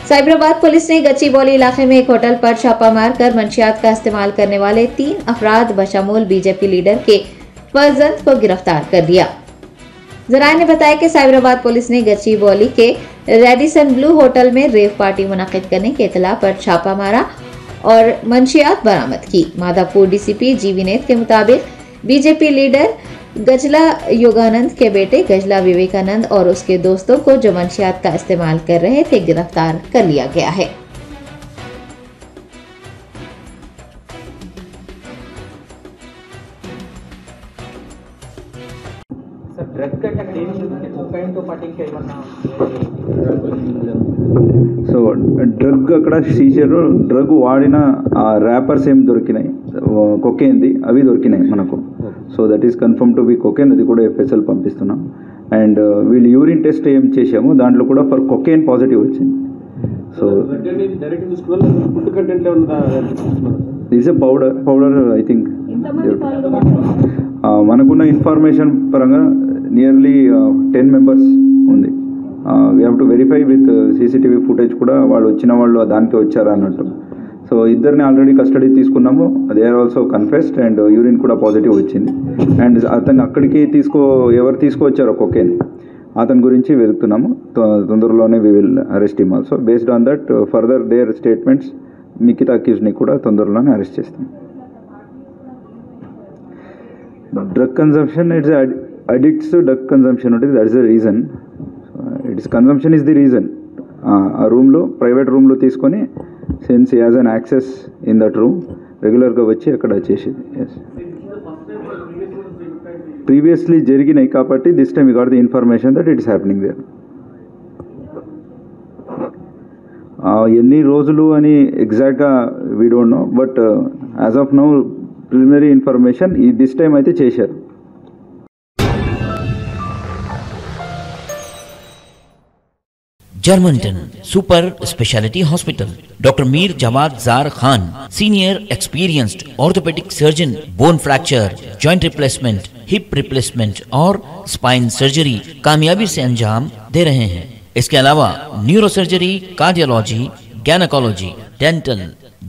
Cyberabad police ने गच्चीबौली इलाके में एक होटल पर छापा मारकर मंशियात का इस्तेमाल करने वाले 3 अफराद बशमूल बीजेपी लीडर के फर्जंद को गिरफ्तार कर दिया। जराये ने बताया कि साइबराबाद पुलिस ने गच्चीबौली के रेडिसन ब्लू होटल में रेव पार्टी मुनाकिद करने की इतला पर छापा मारा और मंशियात बरामद की। माधापुर डीसीपी जी विनेत के मुताबिक बीजेपी लीडर गजला योगानंद के बेटे गजला विवेकानंद और उसके दोस्तों को जो मंशियात का इस्तेमाल कर रहे थे गिरफ्तार कर लिया गया है। సో డ్రగ్ అక్కడ సీజర్ డ్రగ్ వాడిన ర్యాపర్స్ ఏం దొరికినాయి, కొకేన్ది అవి దొరికినాయి మనకు. So that is confirm to be cocaine, అది కూడా ఎఫ్ఎస్ఎల్ పంపిస్తున్నాం. అండ్ వీళ్ళు యూరిన్ టెస్ట్ ఏం చేసాము దాంట్లో కూడా ఫర్ కొకేన్ పాజిటివ్ వచ్చింది. So this a powder I think మనకున్న ఇన్ఫర్మేషన్ పరంగా నియర్లీ 10 మెంబర్స్ ఉంది. We have to verify with CCTV footage కూడా వాళ్ళు వచ్చిన వాళ్ళు దానికే వచ్చారా అన్నట్టు. సో ఇద్దరిని ఆల్రెడీ కస్టడీ తీసుకున్నాము, they are also confessed and urine కూడా పాజిటివ్ వచ్చింది. అండ్ అతను అక్కడికి ఎవరు తీసుకువచ్చారో కొకేన్ అతని గురించి వెతుకుతున్నాము. తొందరలోనే we will arrest him also. Based on that further their statements మిగతా అక్యూజ్ని కూడా తొందరలోనే అరెస్ట్ చేస్తాం. Drug consumption its addicts drug consumption ఉంటుంది, that is the reason. Its consumption is the reason. ఆ రూమ్లో ప్రైవేట్ రూమ్లో తీసుకొని since he has an access in that room రెగ్యులర్గా వచ్చి అక్కడ చేసేది. ఎస్, ప్రీవియస్లీ జరిగినాయి కాబట్టి this time we got the information that it's happening there. ఎన్ని రోజులు అని ఎగ్జాక్ట్గా we don't know, but as of now preliminary information this time అయితే చేశారు. Germanton super speciality hospital, doctor Mir Jawad Jar Khan, senior experienced orthopaedic surgeon, bone fracture, joint replacement, hip replacement और spine surgery कामयाबी से अंजाम दे रहे हैं। इसके अलावा neuro surgery, cardiology, gynaecology, dental,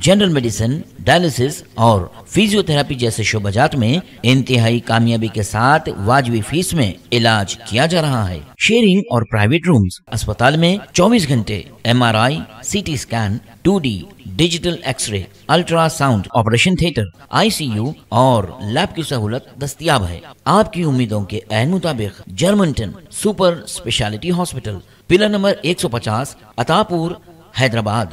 general medicine, dialysis और फिजियोथेरेपी जैसे शोबाजात में इंतहाई कामयाबी के साथ वाजिबी फीस में इलाज किया जा रहा है। शेयरिंग और प्राइवेट रूम्स, अस्पताल में 24 घंटे MRI, CT scan, 2D digital X-ray, ultrasound, operation theatre, ICU और लैब की सहूलत दस्तयाब है। आपकी उम्मीदों के ऐन मुताबिक Germanten super speciality hospital, pillar number 150, Attapur, Hyderabad.